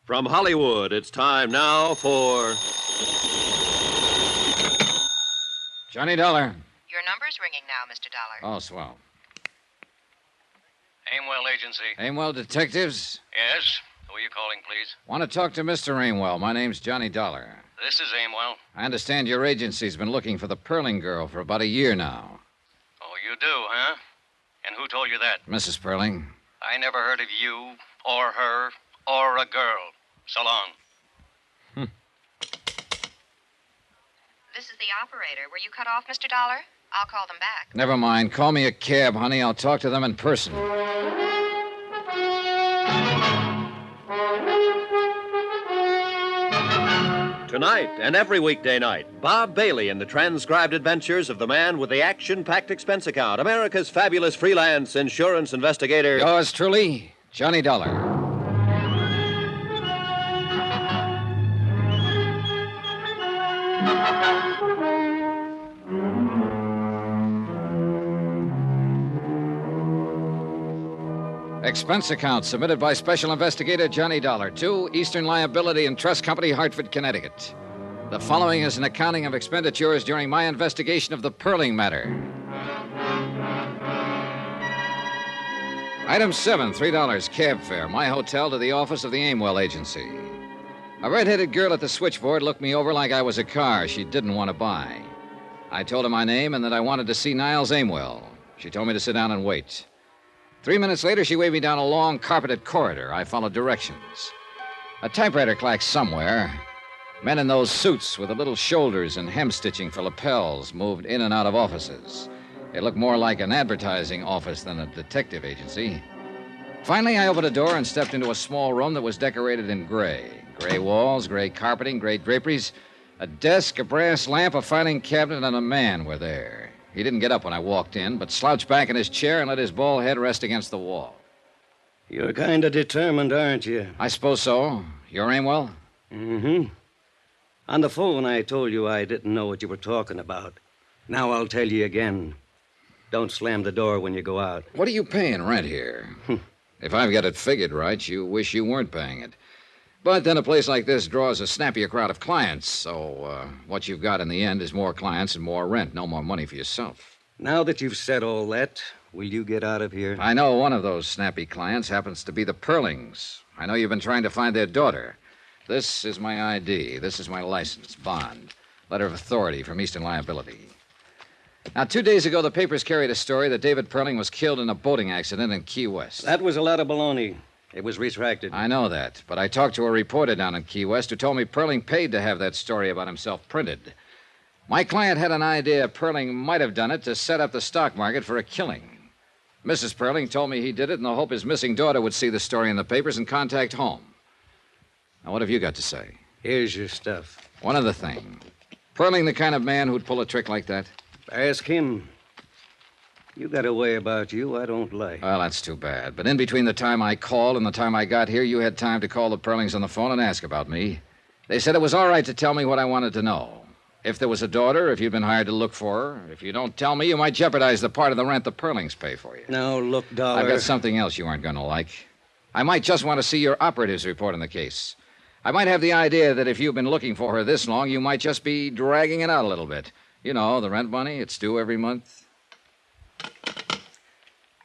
From Hollywood, it's time now for... Johnny Dollar. Your number's ringing now, Mr. Dollar. Oh, swell. Aimwell Agency. Aimwell Detectives? Yes? Who are you calling, please? Want to talk to Mr. Aimwell. My name's Johnny Dollar. This is Aimwell. I understand your agency's been looking for the Perling girl for about a year now. Oh, you do, huh? And who told you that? Mrs. Perling. I never heard of you, or her, or a girl. So long. This is the operator. Were you cut off, Mr. Dollar? I'll call them back. Never mind. Call me a cab, honey. I'll talk to them in person. Tonight and every weekday night, Bob Bailey in the transcribed adventures of the man with the action-packed expense account, America's fabulous freelance insurance investigator. Yours truly, Johnny Dollar. Expense account submitted by Special Investigator Johnny Dollar to Eastern Liability and Trust Company, Hartford, Connecticut. The following is an accounting of expenditures during my investigation of the Perling matter. Item 7, $3 cab fare, my hotel to the office of the Aimwell Agency. A red-headed girl at the switchboard looked me over like I was a car she didn't want to buy. I told her my name and that I wanted to see Niles Aimwell. She told me to sit down and wait. 3 minutes later, she waved me down a long, carpeted corridor. I followed directions. A typewriter clacked somewhere. Men in those suits with the little shoulders and hem stitching for lapels moved in and out of offices. It looked more like an advertising office than a detective agency. Finally, I opened a door and stepped into a small room that was decorated in gray. Gray walls, gray carpeting, gray draperies. A desk, a brass lamp, a filing cabinet, and a man were there. He didn't get up when I walked in, but slouched back in his chair and let his bald head rest against the wall. You're kind of determined, aren't you? I suppose so. You're Aimwell? Mm-hmm. On the phone, I told you I didn't know what you were talking about. Now I'll tell you again. Don't slam the door when you go out. What are you paying rent here? If I've got it figured right, you wish you weren't paying it. But then a place like this draws a snappier crowd of clients, so what you've got in the end is more clients and more rent, no more money for yourself. Now that you've said all that, will you get out of here? I know one of those snappy clients happens to be the Perlings. I know you've been trying to find their daughter. This is my ID. This is my license, bond, letter of authority from Eastern Liability. Now, 2 days ago, the papers carried a story that David Perling was killed in a boating accident in Key West. That was a lot of baloney. It was retracted. I know that, but I talked to a reporter down in Key West who told me Perling paid to have that story about himself printed. My client had an idea Perling might have done it to set up the stock market for a killing. Mrs. Perling told me he did it in the hope his missing daughter would see the story in the papers and contact home. Now, what have you got to say? Here's your stuff. One other thing. Perling the kind of man who'd pull a trick like that? Ask him. You got a way about you I don't like. Well, that's too bad. But in between the time I called and the time I got here, you had time to call the Perlings on the phone and ask about me. They said it was all right to tell me what I wanted to know. If there was a daughter, if you'd been hired to look for her. If you don't tell me, you might jeopardize the part of the rent the Perlings pay for you. Now, look, Dollar. I've got something else you aren't going to like. I might just want to see your operative's report on the case. I might have the idea that if you've been looking for her this long, you might just be dragging it out a little bit. You know, the rent money, it's due every month.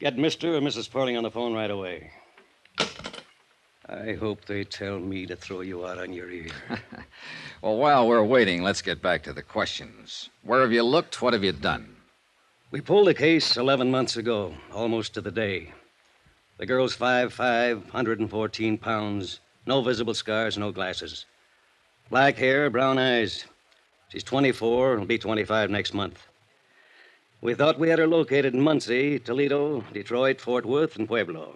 Get Mr. or Mrs. Perling on the phone right away. I hope they tell me to throw you out on your ear. Well, while we're waiting, let's get back to the questions. Where have you looked? What have you done? We pulled the case 11 months ago, almost to the day. The girl's 5'5", 114 pounds, no visible scars, no glasses. Black hair, brown eyes. She's 24 and will be 25 next month. We thought we had her located in Muncie, Toledo, Detroit, Fort Worth, and Pueblo.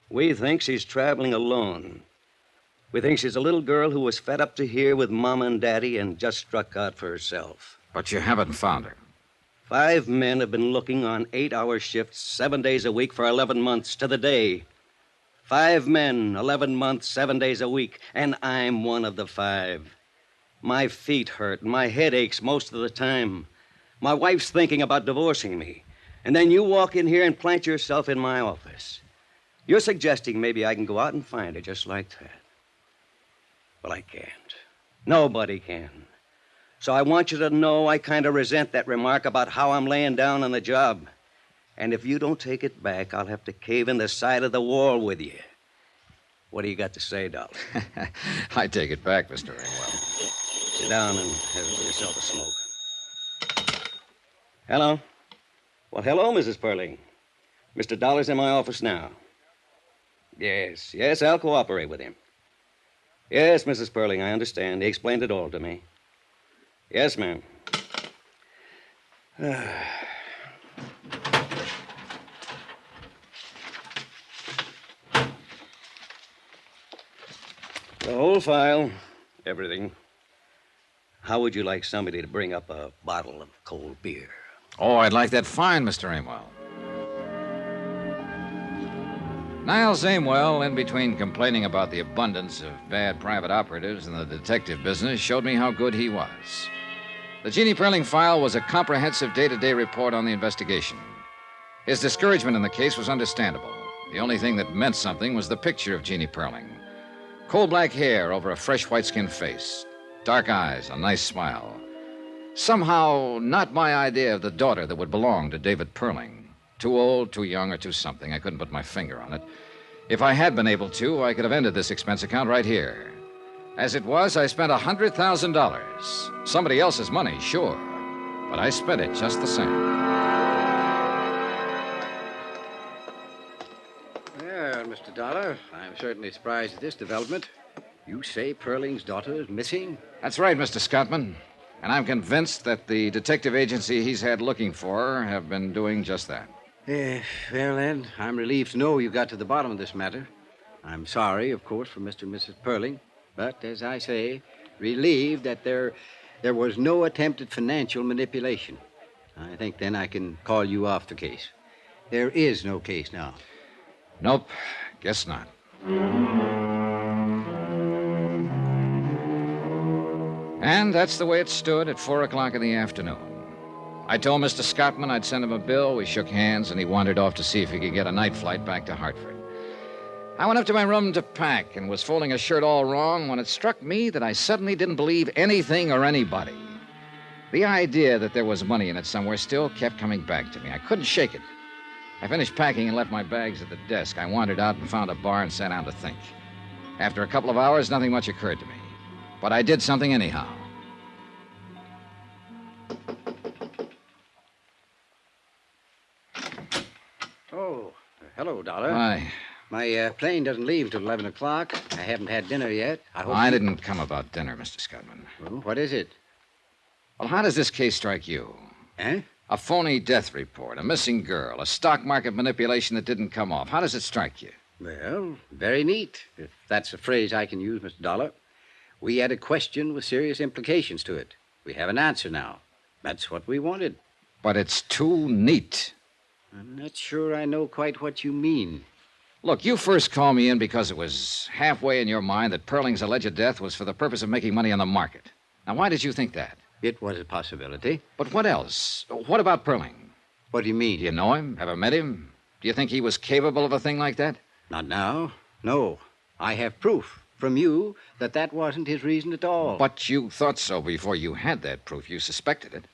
We think she's traveling alone. We think she's a little girl who was fed up to here with Mama and Daddy and just struck out for herself. But you haven't found her. 5 men have been looking on 8-hour shifts, 7 days a week for 11 months to the day. 5 men, 11 months, 7 days a week, and I'm one of the 5. My feet hurt and my head aches most of the time. My wife's thinking about divorcing me. And then you walk in here and plant yourself in my office. You're suggesting maybe I can go out and find her just like that. Well, I can't. Nobody can. So I want you to know I kind of resent that remark about how I'm laying down on the job. And if you don't take it back, I'll have to cave in the side of the wall with you. What do you got to say, Dollar? I take it back, Mr. Ringwell. Sit down and have yourself a smoke. Hello? Well, hello, Mrs. Perling. Mr. Dollar's in my office now. Yes, I'll cooperate with him. Yes, Mrs. Perling, I understand. He explained it all to me. Yes, ma'am. The whole file, everything. How would you like somebody to bring up a bottle of cold beer? Oh, I'd like that fine, Mr. Aimwell. Niles Aimwell, in between complaining about the abundance of bad private operatives in the detective business, showed me how good he was. The Jeannie Perling file was a comprehensive day-to-day report on the investigation. His discouragement in the case was understandable. The only thing that meant something was the picture of Jeannie Perling. Coal black hair over a fresh white-skinned face. Dark eyes, a nice smile. Somehow, not my idea of the daughter that would belong to David Perling. Too old, too young, or too something. I couldn't put my finger on it. If I had been able to, I could have ended this expense account right here. As it was, I spent $100,000. Somebody else's money, sure. But I spent it just the same. Well, Mr. Dollar, I'm certainly surprised at this development. You say Perling's daughter is missing? That's right, Mr. Scottman. And I'm convinced that the detective agency he's had looking for her have been doing just that. Well, then, I'm relieved to know you got to the bottom of this matter. I'm sorry, of course, for Mr. and Mrs. Perling, but, as I say, relieved that there was no attempt at financial manipulation. I think then I can call you off the case. There is no case now. Nope, guess not. And that's the way it stood at 4 o'clock in the afternoon. I told Mr. Scottman I'd send him a bill. We shook hands, and he wandered off to see if he could get a night flight back to Hartford. I went up to my room to pack and was folding a shirt all wrong when it struck me that I suddenly didn't believe anything or anybody. The idea that there was money in it somewhere still kept coming back to me. I couldn't shake it. I finished packing and left my bags at the desk. I wandered out and found a bar and sat down to think. After a couple of hours, nothing much occurred to me. But I did something anyhow. Oh, hello, Dollar. Why? My plane doesn't leave till 11 o'clock. I haven't had dinner yet. I didn't come about dinner, Mr. Scottman. Oh, what is it? Well, how does this case strike you? Eh? A phony death report, a missing girl, a stock market manipulation that didn't come off. How does it strike you? Well, very neat, if that's a phrase I can use, Mr. Dollar. We had a question with serious implications to it. We have an answer now. That's what we wanted. But it's too neat. I'm not sure I know quite what you mean. Look, you first called me in because it was halfway in your mind that Perling's alleged death was for the purpose of making money on the market. Now, why did you think that? It was a possibility. But what else? What about Perling? What do you mean? Do you know him? Ever met him? Do you think he was capable of a thing like that? Not now. No. I have proof from you that wasn't his reason at all. But you thought so before you had that proof. You suspected it.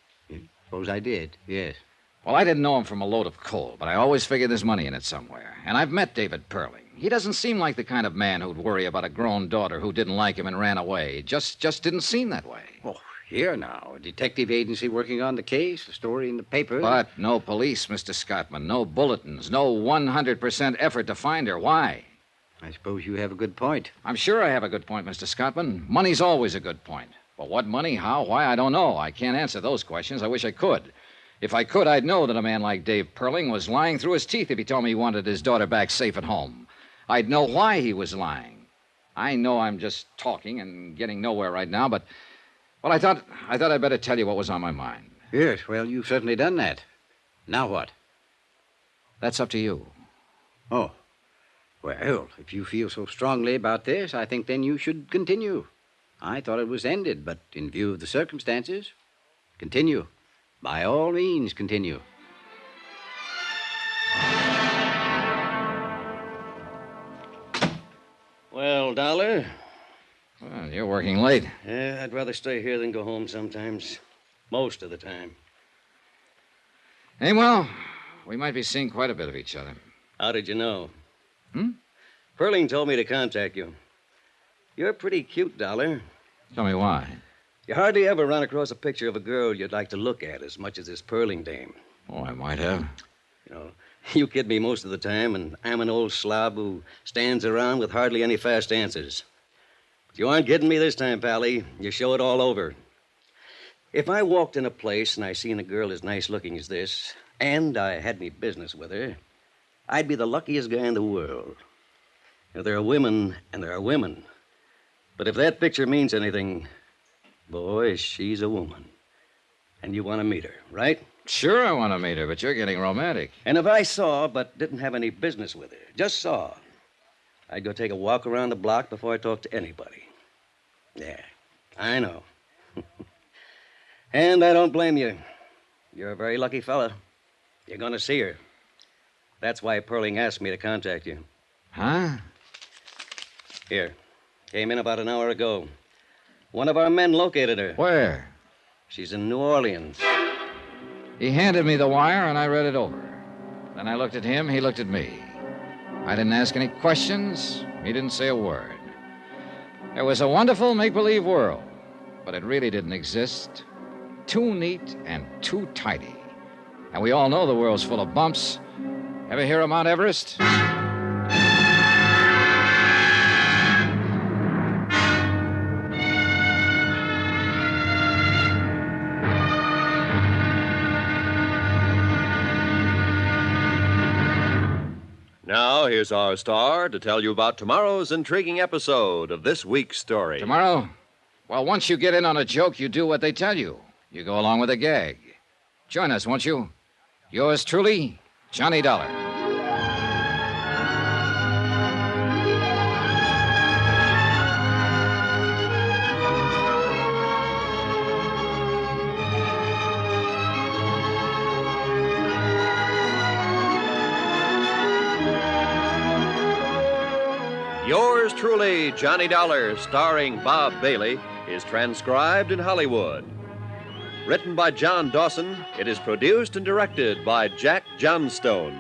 Suppose I did, yes. Well, I didn't know him from a load of coal, but I always figured there's money in it somewhere. And I've met David Perling. He doesn't seem like the kind of man who'd worry about a grown daughter who didn't like him and ran away. Just didn't seem that way. Oh, here now. A detective agency working on the case, a story in the paper. But no police, Mr. Scottman. No bulletins. No 100% effort to find her. Why? I suppose you have a good point. I'm sure I have a good point, Mr. Scottman. Money's always a good point. But what money, how, why, I don't know. I can't answer those questions. I wish I could. If I could, I'd know that a man like Dave Perling was lying through his teeth if he told me he wanted his daughter back safe at home. I'd know why he was lying. I know I'm just talking and getting nowhere right now, but... Well, I thought I'd better tell you what was on my mind. Yes, well, you've certainly done that. Now what? That's up to you. Oh. Well, if you feel so strongly about this, I think then you should continue. I thought it was ended, but in view of the circumstances, continue. By all means, continue. Well, Dollar, Well, you're working late. Yeah, I'd rather stay here than go home sometimes. Most of the time. Hey, well, we might be seeing quite a bit of each other. How did you know? Hmm? Perling told me to contact you. You're pretty cute, Dollar. Tell me why. You hardly ever run across a picture of a girl you'd like to look at as much as this Perling dame. Oh, I might have. You know, you kid me most of the time, and I'm an old slob who stands around with hardly any fast answers. But you aren't kidding me this time, Pally. You show it all over. If I walked in a place and I seen a girl as nice looking as this, and I had any business with her, I'd be the luckiest guy in the world. Now, there are women and there are women. But if that picture means anything, boy, she's a woman. And you want to meet her, right? Sure, I want to meet her, but you're getting romantic. And if I saw but didn't have any business with her, just saw, I'd go take a walk around the block before I talked to anybody. Yeah, I know. And I don't blame you. You're a very lucky fella. You're going to see her. That's why Perling asked me to contact you. Huh? Here. Came in about an hour ago. One of our men located her. Where? She's in New Orleans. He handed me the wire, and I read it over. Then I looked at him, he looked at me. I didn't ask any questions. He didn't say a word. It was a wonderful make-believe world, but it really didn't exist. Too neat and too tidy. And we all know the world's full of bumps. Ever hear of Mount Everest? Now, here's our star to tell you about tomorrow's intriguing episode of this week's story. Tomorrow? Well, once you get in on a joke, you do what they tell you. You go along with a gag. Join us, won't you? Yours truly, Johnny Dollar. Yours truly, Johnny Dollar, starring Bob Bailey, is transcribed in Hollywood. Written by John Dawson, it is produced and directed by Jack Johnstone.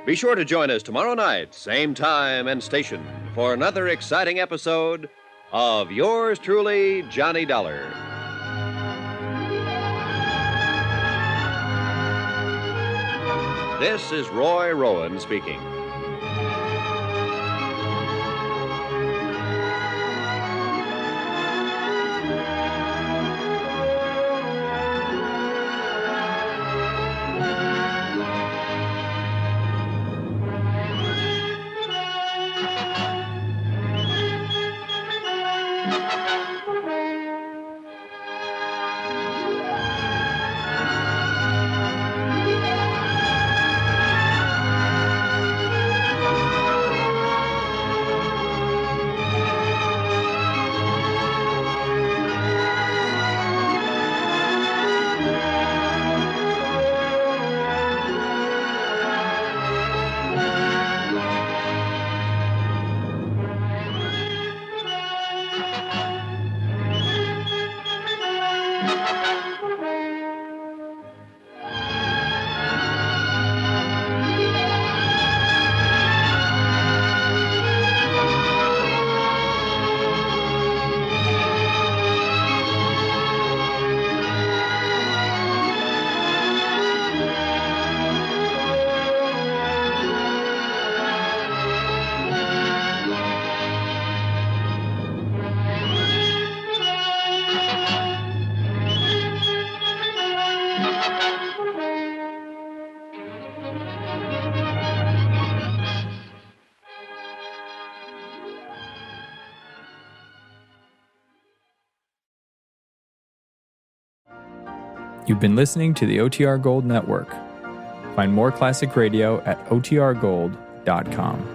Be sure to join us tomorrow night, same time and station, for another exciting episode of Yours truly, Johnny Dollar. This is Roy Rowan speaking. You've been listening to the OTR Gold Network. Find more classic radio at otrgold.com.